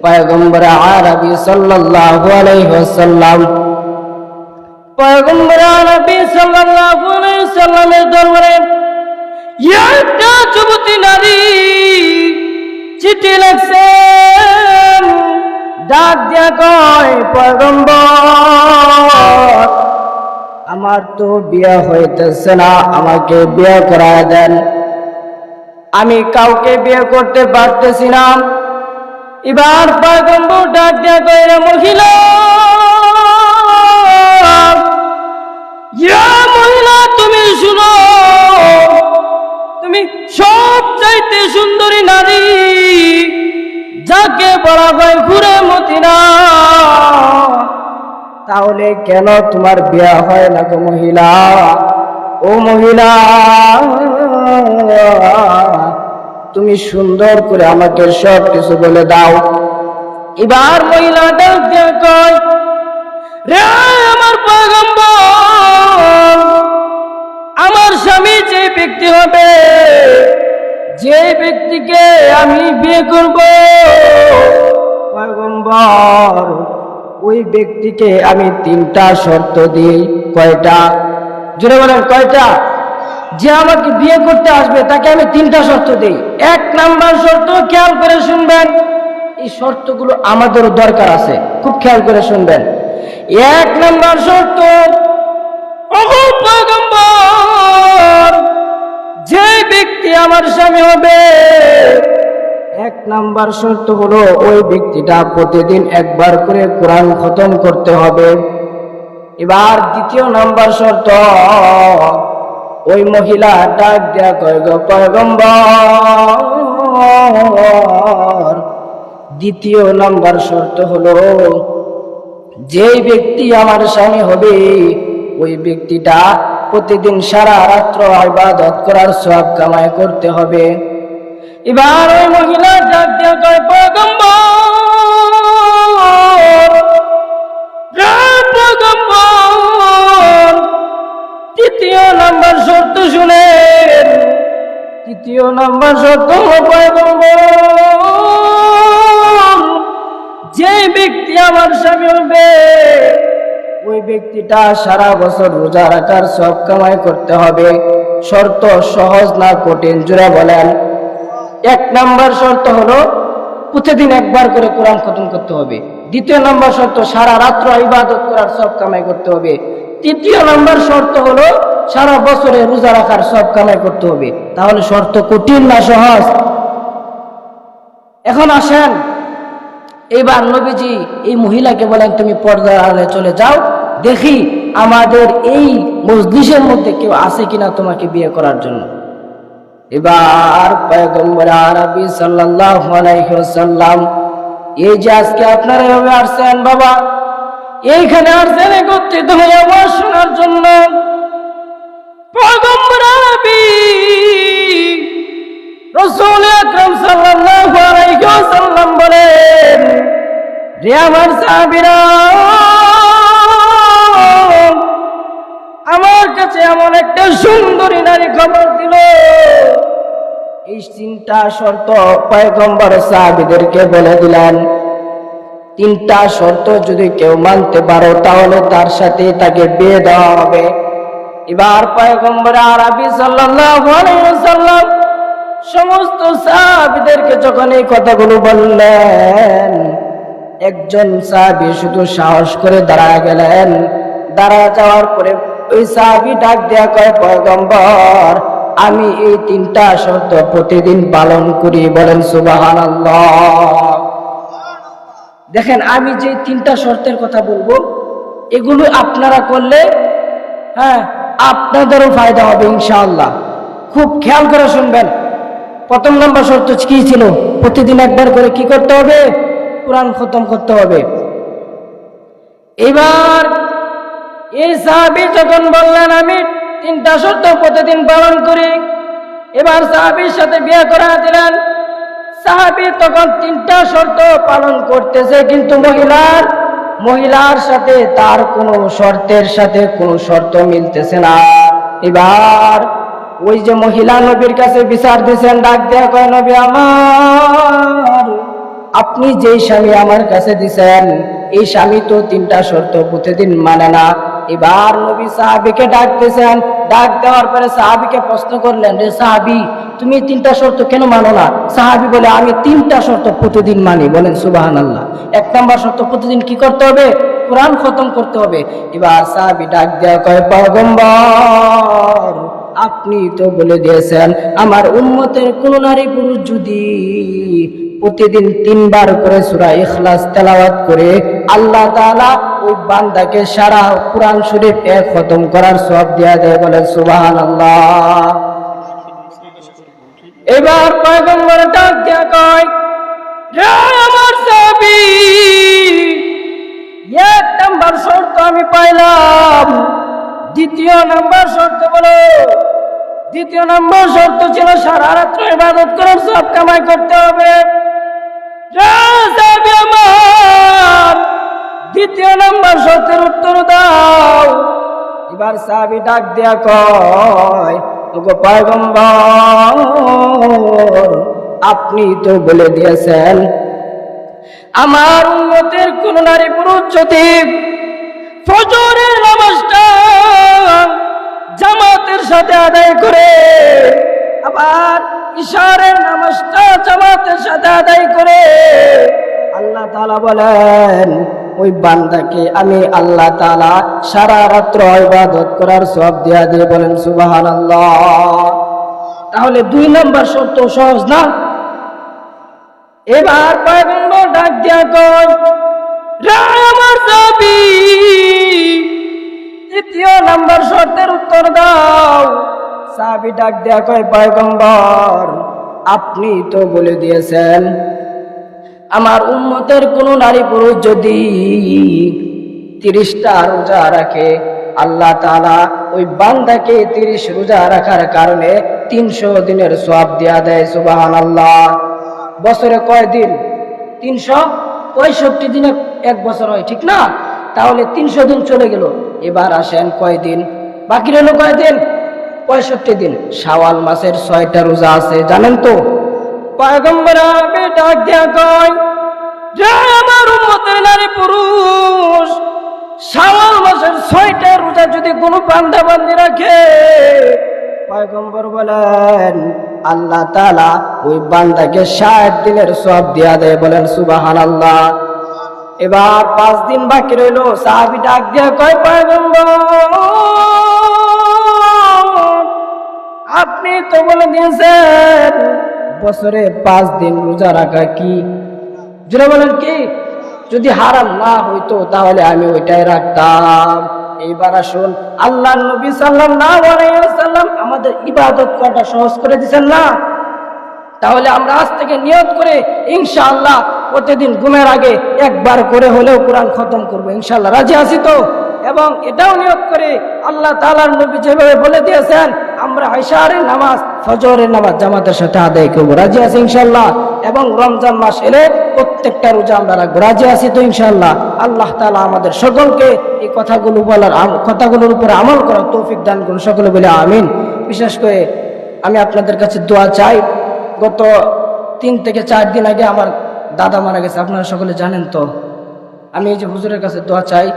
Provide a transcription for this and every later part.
পয়গম্বর আরবি সাল্লাল্লাহু আলাইহি ওয়াসাল্লাম পয়গম্বর আরবি সাল্লাল্লাহু আলাইহি ওয়াসাল্লামের দরবারে একটা যুবতী নারী চিঠি লিখছেন, ডাক দিয়া কয়, পয়গম্বর আমার তো বিয়ে হইতেছে না, আমাকে বিয়ে করায় দেন, আমি কাউকে বিয়ে করতে পারতেছি না। এবার পয়গম্বর ডাক দিয়া কয়, রে মহিলা, মহিলা তুমি শুনো, তুমি সব চাইতে সুন্দরী নারী, যাকে বলা হয় ঘুরে মতিনা, তাহলে কেন তোমার বিয়ে হয় না গো মহিলা? ও মহিলা, তুমি সুন্দর করে আমাকে সব কিছু বলে দাও। এবার মহিলা ডাক দিয়ে কয়, রে আমার পয়গম্বর, আমার স্বামী যে ব্যক্তি হবে, যে ব্যক্তিকে আমি বিয়ে করব, পয়গম্বর ওই ব্যক্তিকে আমি 3টা শর্ত দিই। কয়টা? জোরে বলেন, কয়টা? যে আমাকে বিয়ে করতে আসবে তাকে আমি 3টা শর্ত দিই। 1 নাম্বার শর্ত, খেয়াল করে শুনবেন, এই শর্তগুলো আমাদেরও দরকার আছে, খুব খেয়াল করে শুনবেন। 1 নাম্বার শর্ত, ওগো পয়গম্বর, যে ব্যক্তি আমার স্বামী হবে, 1 নাম্বার শর্ত হলো ওই ব্যক্তিটা প্রতিদিন একবার করে কোরআন খতম করতে হবে। এবার 2য় নাম্বার শর্ত, ওই মহিলা ডাক দেয়া কয়, গো পয়গম্বর 2য় নাম্বার শর্ত হলো যেই ব্যক্তি আমার স্বামী হবে, ওই ব্যক্তিটা প্রতিদিন সারা রাত্র ইবাদত করার সওয়াব কামাই করতে হবে। এবার ওই মহিলা ডাক দিয়ে কয়, পয়গম্বর, পয়গম্বর 3য় নাম্বার শর্ত শুনেন। 3য় নাম্বার শর্ত, পয়গম্বর যে ব্যক্তি আমার স্বামী হবে, ওই ব্যক্তিটা সারা বছর রোজা রাখার সওয়াব কামাই করতে হবে। শর্ত সহজ না কঠিন? জোরে বলেন। 1 নাম্বার শর্ত হলো প্রতিদিন একবার করে কোরআন খতম করতে হবে। 2য় নাম্বার শর্ত, সারা রাত্র ইবাদত করার সওয়াব কামাই করতে হবে। 3য় নাম্বার শর্ত হলো সারা বছরে রোজা রাখার সওয়াব কামাই করতে হবে। তাহলে শর্ত কঠিন না সহজ? এখন আসেন, এবার নবীজি এই মহিলাকে বলেন, তুমি পর্দার আড়ালে চলে যাও, দেখি আমাদের এই মজলিসের মধ্যে কেউ আছে কিনা তোমাকে বিয়ে করার জন্য। এবার পয়গম্বর আরবি সাল্লাল্লাহু আলাইহি ওয়াসাল্লাম, এই যে আজকে আপনারা এভাবে আসছেন বাবা, এইখানে আসছেন একত্রিত হয়ে আমার শোনার জন্য। পয়গম্বর আরবি রাসূল আকরাম সাল্লাল্লাহু আলাইহি ওয়াসাল্লাম বলেন, রে আমার সাহাবীরা, আমার কাছে এমন একটা সুন্দরী নারী খবর দিল, এই 3টা শর্ত পয়গম্বর সাহাবীদেরকে বলে দিলেন। 3টা শর্ত যদি কেউ মানতে পারো, তাহলে তার সাথে তাকে বিয়ে দেওয়া হবে। এবার পয়গম্বর আরবি সাল্লাল্লাহু আলাইহি ওয়াসাল্লাম সমস্ত সাহাবীদেরকে যখন এই কথাগুলো বললেন, একজন সাহাবী শুধু সাহস করে দাঁড়ায় গেলেন। দাঁড়ায় যাওয়ার পরে ওই সাহাবী ডাক দেয়া কয়, পয়গম্বর আমি এই 3টা শর্ত প্রতিদিন পালন করি। বলেন সুবহানাল্লাহ। দেখেন, আমি যে 3টা শর্তের কথা বলবো, এগুলো আপনারা করলে আপনাদেরও ফায়দা হবে ইনশাআল্লাহ। খুব খেয়াল করে শুনবেন। 1 নম্বর শর্ত কি ছিল? প্রতিদিন একবার করে কি করতে হবে? কোরআন খতম করতে হবে। এবার এই সাহাবী যখন বললেন আমি 3টা শর্ত প্রতিদিন পালন করি, এবার সাহাবীর সাথে বিয়ে করা দিলেন। সাহাবী তখন 3টা শর্ত পালন করতেছে, কিন্তু মহিলার সাথে তার কোনো শর্তের সাথে কোনো শর্ত মিলতেছে না। এবার ওই যে মহিলা নবীর কাছে বিচার দিয়েছেন, ডাক দেয়া কয়, নবী আমার, আপনি যেই স্বামী আমার কাছে দিছেন এই স্বামী তো 3টা শর্ত প্রতিদিন মানে না। এবার নবী সাহাবীকে ডাক দিয়েছেন, ডাক দেওয়ার পরে সাহাবীকে প্রশ্ন করলেন, রে সাহাবী তুমি 3টা শর্ত কেন মানো না? সাহাবী বলে, আমি 3টা শর্ত প্রতিদিন মানি। বলেন সুবহানাল্লাহ। 1 নম্বর শর্ত, প্রতিদিন কি করতে হবে? কোরআন খতম করতে হবে। এবার সাহাবী ডাক দেয়া কয়, পয়গম্বর আপনি তো বলে দিয়েছেন আমার উম্মতের কোন নারী পুরুষ যদি প্রতিদিন 3 বার করে সূরা ইখলাস তেলাওয়াত করে আল্লাহ তাআলা ওই বান্দাকে সারা কোরআন শরীফ খতম করার সওয়াব দেয়া দেয়। বলেন সুবহানাল্লাহ। এবার পয়গম্বর ডাক দেয়া কয়, রে আমার সাহাবী 1 নম্বর শর্ত আমি পাইলাম, 2য় নম্বর শর্ত বলো। 2য় নম্বর শর্ত ছিল সারা রাত্র ইবাদত করার সব কামাই করতে হবে। আমার 2য় নম্বর শর্তের উত্তর দাও। এবার সাহাবী ডাক দেয়া কয়, ওগো পয়গম্বর আপনি তো বলে দিয়েছেন আমার উম্মতের কোন নারী পুরুষ যদি ফজরের নামাজটা জামাতের সাথে আদায় করে, আবার ইশারের নামাজটা জামাতের সাথে আদায় করে, আল্লাহ তাআলা বলেন ওই বান্দাকে আমি আল্লাহ তাআলা সারা রাত্র ইবাদত করার সওয়াব দেয়া দিয়ে। বলেন সুবহানাল্লাহ। তাহলে 2 নম্বর শর্ত সহজ না? এবার পয়গম্বর ডাক দিয়া কয়, রে আমার সাহাবী 3য় নম্বর শর্তের উত্তর দাও। সাহাবী ডাক দেয়া কয়, পয়গম্বর আপনি তো বলে দিয়েছেন আমার উম্মতের কোন নারী পুরুষ যদি 30টা রোজা রাখে আল্লাহ তাআলা ওই বান্দাকে 30 রোজা রাখার কারণে 300 দিনের সওয়াব দেয়া দেয়। সুবহানাল্লাহ। বছরে কয় দিন? 365 দিনে 1 বছর হয়, ঠিক না? তাহলে 300 দিন চলে গেল। এবার আসেন কয় দিন বাকি রইল? কয় দিন? 65 দিন। শাওয়াল মাসের 6টা রোজা আছে, জানেন তো? পয়গম্বর আমি ডাক দেয়া কয়, যে আমার উম্মতের নারী পুরুষ শাওয়াল মাসের 6টা রোজা যদি কোনো বান্দা বান্দি রাখে, পয়গম্বর বলেন আল্লাহ তাআলা ওই বান্দাকে 60 দিনের সওয়াব দেয়া দেয়। বলেন সুবহানাল্লাহ। এবার 5 দিন বাকি রইল। সাহাবী ডাক দেয়া কয়, পয়গম্বর আপনি তো বলে দিয়েছেন বছরে 5 দিন রোজা রাখা কি, জোরে বলেন কি, যদি হারাম না হইতো তাহলে আমি ওইটাই রাখতাম। এইবার আসুন, আল্লাহর নবী সাল্লাল্লাহু আলাইহি ওয়াসাল্লাম আমাদের ইবাদত করাটা সহজ করে দিবেন না? তাহলে আমরা আজ থেকে নিয়ত করে ইনশাআল্লাহ প্রতিদিন ঘুমের আগে 1 বার করে হলেও কোরআন খতম করব ইনশাআল্লাহ। রাজি আছি তো? এবং এটাও নিয়ত করে আল্লাহ তাআলার নবী যেভাবে বলে দিয়েছেন আমরা ইশারের নামাজ ফজরের নামাজ জামাতের সাথে আদায় করব। রাজি আছি ইনশাআল্লাহ? এবং রমজান মাস এলে প্রত্যেকটা রোজা আমরা রাখবো। রাজি আছি তো ইনশাআল্লাহ? আল্লাহ তাআলা আমাদের সকলকে এই কথাগুলোর উপরে আমল করার তৌফিক দান করুন। সকলে বলে আমিন। বিশেষ করে আমি আপনাদের কাছে দোয়া চাই। গত 3 থেকে 4 দিন আগে আমার দাদা মারা গেছে, আপনারা সকলে জানেন তো। আমি এই যে হুজুরের কাছে দোয়া চাই,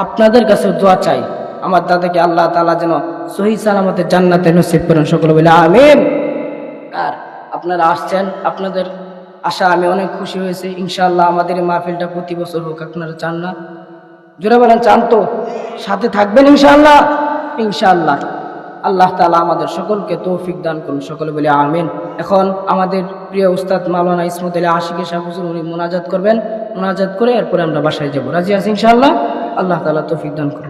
আপনাদের কাছে দোয়া চাই আমার দাদাকে আল্লাহ তাআলা যেন সহি সালামতে জান্নাতে নসিব করেন। সকলে বলে আমিন। আর আপনারা আসছেন, আপনাদের আশা আমি অনেক খুশি হয়েছি। ইনশাআল্লাহ আমাদের এই মাহফিলটা প্রতি বছর হোক। আপনারা চান না? জোরে বলেন, চান তো? সাথে থাকবেন ইনশাআল্লাহ? ইনশাআল্লাহ। আল্লাহ তাআলা আমাদের সকলকে তৌফিক দান করুন। সকলে বলে আমিন। এখন আমাদের প্রিয় উস্তাদ মাওলানা ইসমত আলী আশিকি সাহেব হুজুর উনি মুনাজাত করবেন। মুনাজাত করে এরপরে আমরা বাসায় যাব। রাজি আছি ইনশাআল্লাহ? আল্লাহ তাআলা তৌফিক দান করুন।